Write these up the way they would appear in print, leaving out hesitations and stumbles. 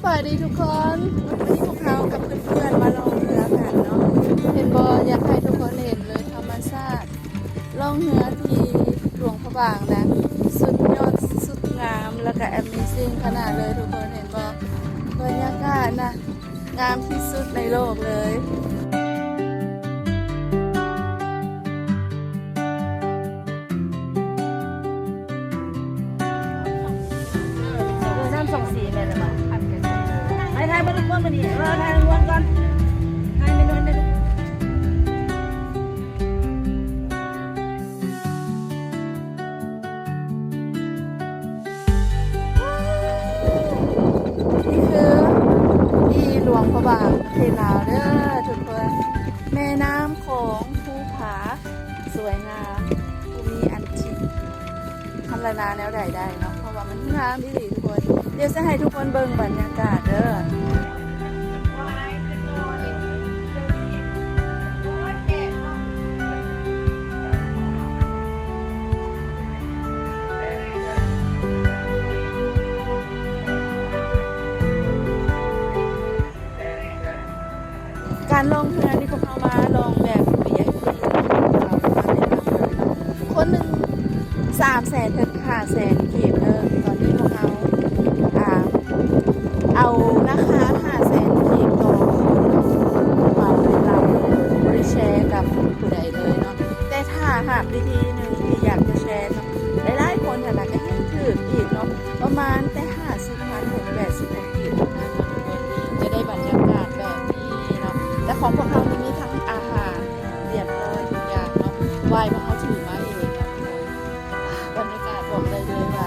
บายดีทุกคนวันนี้พวกเรากับเพื่อนๆมาลงเรือกันเนาะเห็นบออยากให้ทุกคนเห็นเลยธรรมชาติล่องเรือที่หลวงพระบางนะสุดยอดสุดงามแล้วก็ Amazing ขนาดเลยทุกคนเห็นบรรยากาศนะงามที่สุดในโลกเลยส่งสีเลยนะมั้งไทยมาดูว่ามันนี่ไทยล้วนก่อนไทยไม่ล้วนได้ลูกนี่คือที่หลวงพระบางประเทศลาวเด้อทุกคนแม่น้ำของภูผาสวยงามภูมิอันชิพัฒนาแนวใดได้เนาะเพราะว่ามันงามดีทุกคนเดี๋ยวจะให้ทุกคนเบิ่งบรรยากาศเด้อการลงเรือที่พวกเขามาลงแบบ VIP เรามาแนะนำเลยคนหนึ่ง300,000 ถึง 500,000 เก็บเด้อตอนนี้พวกเขาเอานะคะ500,000 เก็บต่อมาเป็นเราบริแชร์กับผู้ใดเลยเนาะแต่ถ้าหากวิธีหนึ่งที่อยากจะแชร์เนาะหลายๆคนขนาดก็ให้ถืออีกเนาะประมาณแต่50,000 ถึง 80,000 เก็บนะทุกคนจะได้บรรยากาศแบบนี้เนาะแต่ของพวกเขามีทั้งอาหารเรียบร้อยทุกอย่างเนาะไหว้พวกเขาถือมาเองนะบรรยากาศบอกเลยว่า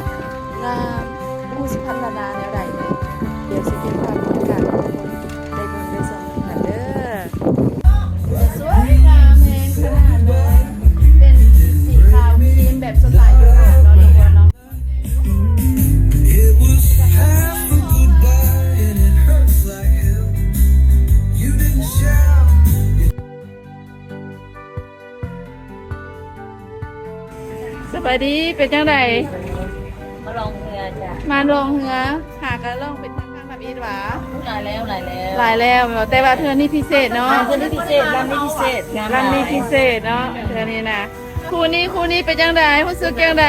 งามผู้สิพัฒนาแนวใดเลยเดี๋ยวสิเก็บภาพบรรยากาศให้ทุกคนได้เบิ่งได้ชมกันเด้อสวยงามแห่งขนาดเลยเป็นสีขาวครีมแบบสไตล์ยุโรปเนาะทุกคนเนาะ It was half a goodbye and it hurts like hell. You didn't shout. สวัสดีเป็นจังได มาลองเรือจ้ะ มาลงเรือหากันลงเป็นทางแบบนี้หวะ หลายแล้ว หลายแล้วแต่ว่าเธอนี่พิเศษเนาะ เรื่องพิเศษร้านนี้พิเศษ ร้านนี้พิเศษเนาะเธอนี่นะคู่นี้เป็นจังไดรู้สึกจังได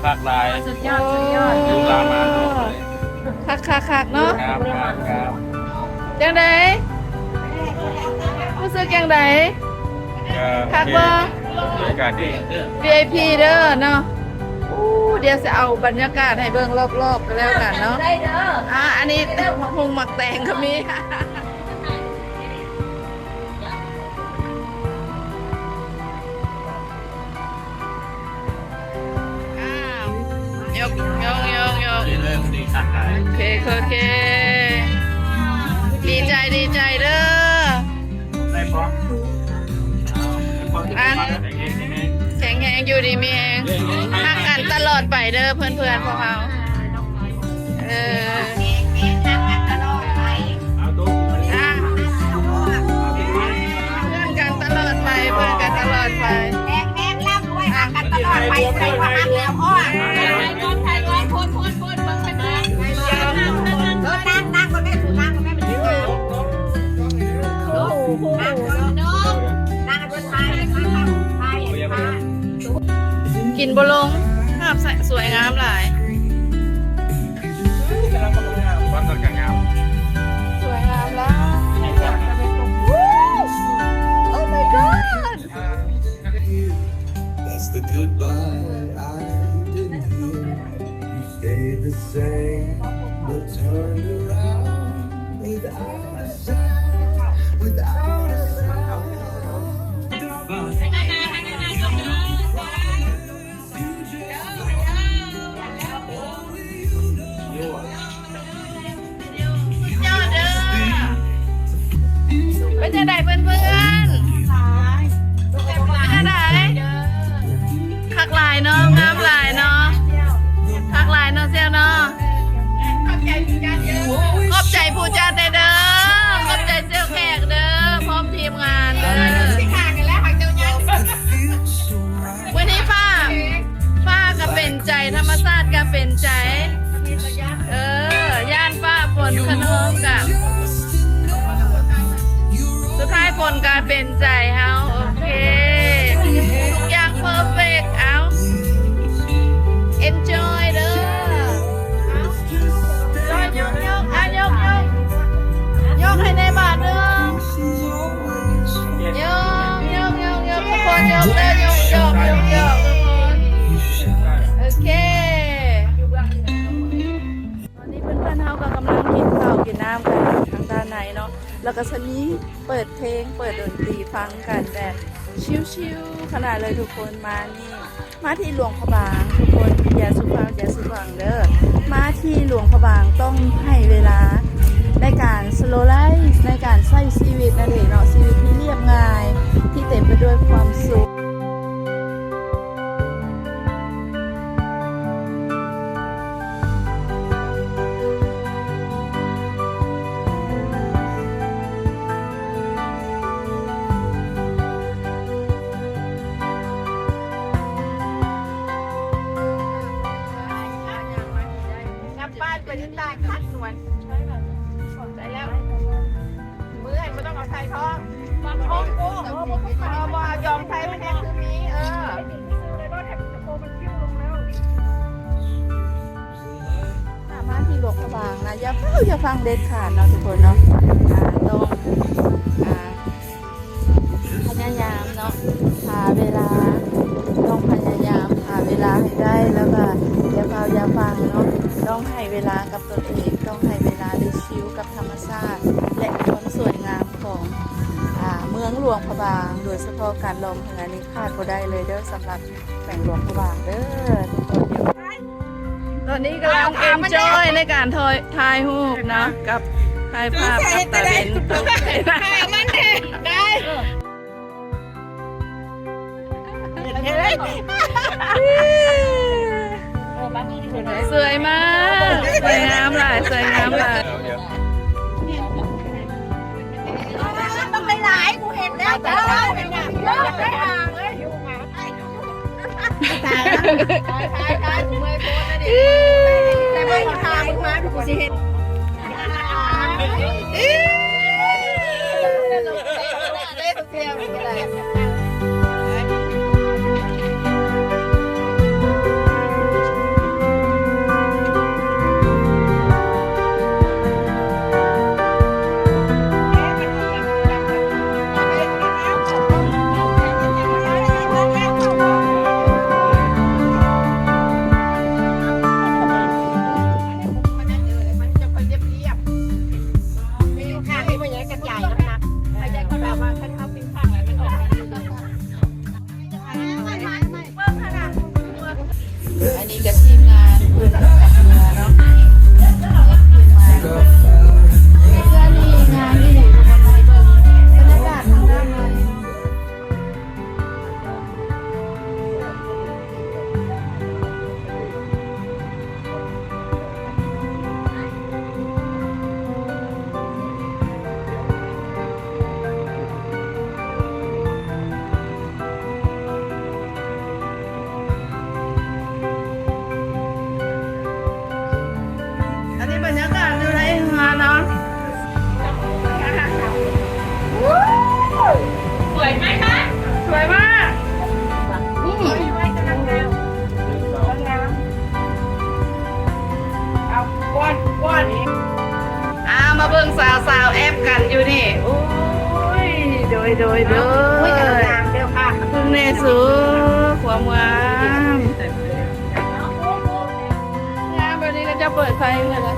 หลากหลาย สุดยอดสุดยอด ดูตามมาดูเลย คักเนาะ ครับครับ จังไดรู้สึกจังได คักบ่ บรรยากาศดี VIP เด้อเนาะอู้เดี๋ยวจะเอาบรรยากาศให้เบิ่งรอบๆกันแล้วกันเนาะ ได้เด้อ อันนี้หงหมักแตงก็มียก ดีเลยดีหลากหลาย โอเคดีใจเด้อ ได้พร้อม แข็งแรงอยู่ดีมีแรงทักกันตลอดไปเด้อเพื่อนพวกเขาเพื่อนกันตลอดไปเพื่อนกันตลอดไป ตลอดไปใส่ว่าหักแล้วพ่อไทยก่อนคนบังคับนั่งคนแม่ถูนั่งคนแม่เป็นที่มานั่งคนไทย กินบลงภาพสวยงามหลาย บ้านต้นกลางงาม สวยงามแล้ว Oh my god That's the goodbye I didn't hear. You stayed the same, but turned around without a sound, without a sound. Goodbye. ยอดเด้อเป็นจะได้เพื่อนเป็นจะได้คักลายเนาะงามลายเนาะคักลายเนาะเซียวเนาะขอบใจผู้จัดเด้อขอบใจเซียวแขกเด้อพร้อมทีมงานเด้อ วันนี้ป้าก็เป็นใจธรรมชาติก็เป็นใจย่านป้าฝนขนม คนกลายเป็นใจเฮาโอเคทุกอย่างเพอร์เฟกต์เอา enjoy เด้อยกยกยกให้ในบาทนึงยกทุกคนยกเด้อยกทุกคนโอเคตอนนี้เพื่อนๆเฮาก็กำลังกินข้าวกินน้ำกันทางด้านในเนาะแล้วก็จะมีเปิดเพลงเปิดดนตรีฟังกันแบบชิลๆขนาดเลยทุกคนมาที่หลวงพระบางทุกคนอย่าสุฟังเด้อมาที่หลวงพระบางต้องให้เวลาในการสโลว์ไลฟ์ในการใช้ชีวิตนั่นเองเนาะชีวิตที่เรียบง่ายที่เต็มไปด้วยความสุขบ้านไปที่ใต้คัดสวนใช่แบบสนใจแล้วมือไม่ต้องเอาใส่ท้องมันท้องกูบ่ยอมใช้มันแค่คืนนี้สามารถที่หลวงพระบางนะอย่าฟังเด็ดขาดเนาะทุกคนเนาะต้องพยายามเนาะหาเวลาต้องพยายามหาเวลาให้ได้แล้วก็อย่าฟังเนาะต้องให้เวลากับตนเองต้องให้เวลาได้ชิลกับธรรมชาติและความสวยงามของเมืองหลวงพระบางโดยเฉพาะการลงเรือนี้ขาดก็ได้เลยเด้อสำหรับแข่งหลวงพระบางเด้อทุกคนตอนนี้กำลังเอนจอยในการถ่ายรูปเนาะกับถ่ายภาพกับตาเบนตกใจมากมันได้สวยมากสวยงามหลายต้องหลายกูเห็นแล้วแต่ว่าเป็นแบบเยอะได้ห่างเลยอยู่หมาตายกูไม่โพสนะดิแต่ไม่ทางมึงมากูสิเห็นได้ทุกเที่ยวอะไรอันนี้กับทีมงานเพื่อนกับเรือเนาะงานนี่ทุกคนให้เบิ่งบรรยากาศทางด้านในอันนี้บรรยากาศอยู่ในงานเนาะสวยไหมคะสวยมากมาเบิ่งสาวแอฟกันอยู่นี่โอ้ยโดยพึ่งเนสูความงามแบบนี้ก็จะเปิดไฟเลยนะ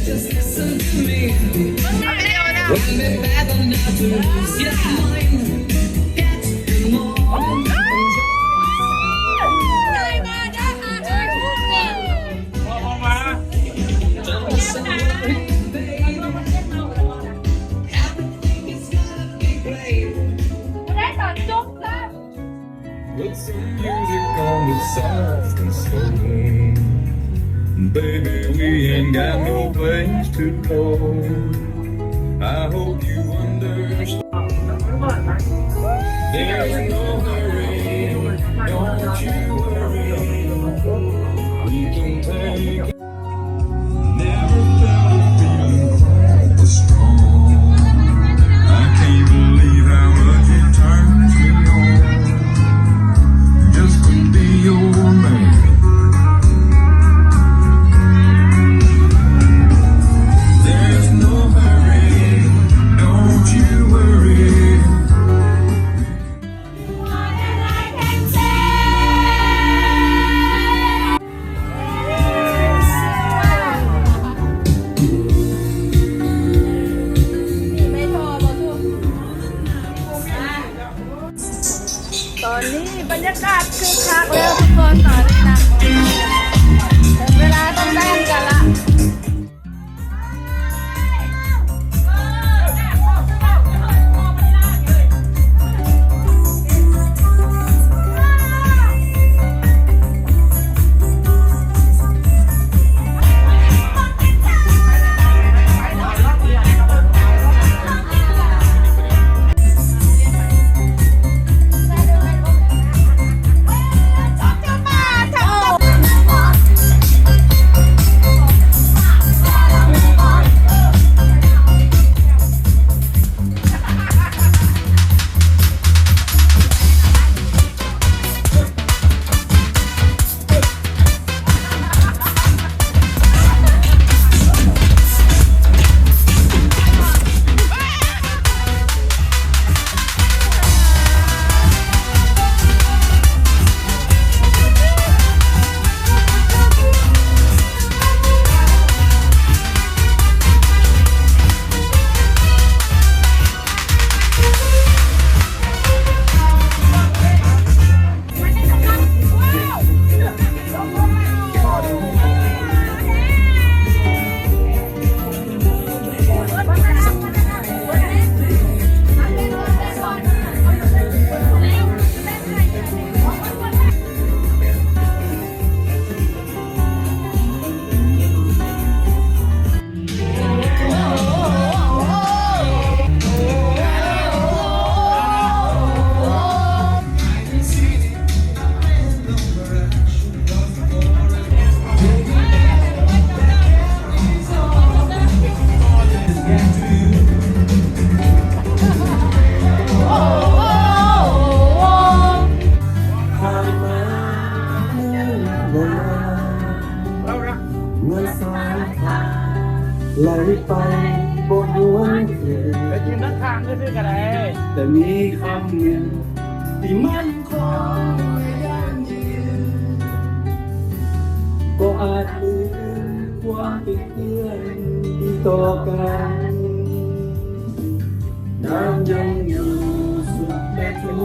Just listen to me. เอาวิดีโอนะ When we're bad enough to lose your mind, get more. พอมา Put some music on that's soft and slow. Baby, we ain't got no place to go. I hope you understand. There's no hurry, don't you worry. We can take it. Never felt a feeling quite this strong. I can't believe how much it turns me on. Just to be your man. There's no hurry, don't you worry. ตอนนี้บรรยากาศคึกคักแล้วทุกคนตอนนี้นะถึงเวลาต้องเต้นกันละ ไหลไปบนหัวเธอ ไปกินทั้งทางก็ซื้อกันเลย แต่มีคำหนึ่งที่มันคงไม่ยั่งยืนก็อาจลืมความเป็นเพื่อนที่ต่อกันน้ำยังอยู่สุดและทุ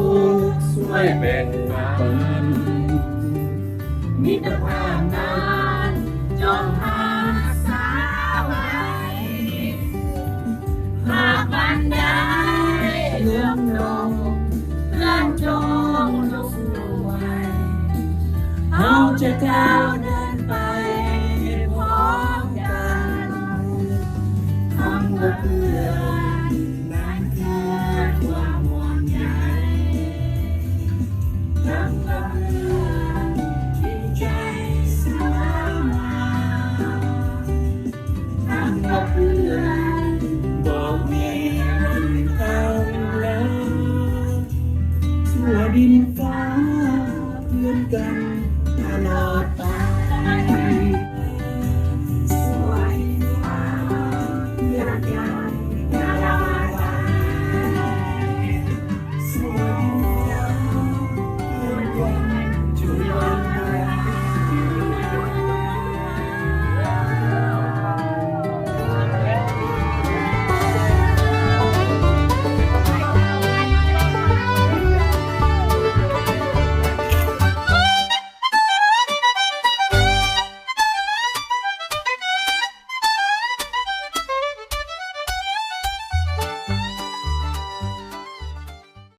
กข์ไม่เป็นปันมิตรภาพนั้นจงรักษาไว้หากวันใดเลื่อมลงเลื่อนจงลุกไหวเราจะก้าวเดินไปพร้อมกันคำว่าเพื่อนนั้นคือความห่วงใยคำว่าเพื่อนที่ใจเสมอมาคำว่าเพื่อนบอกมีคุณค่าแล้วทั่วดินฟ้าเพื่อนกัน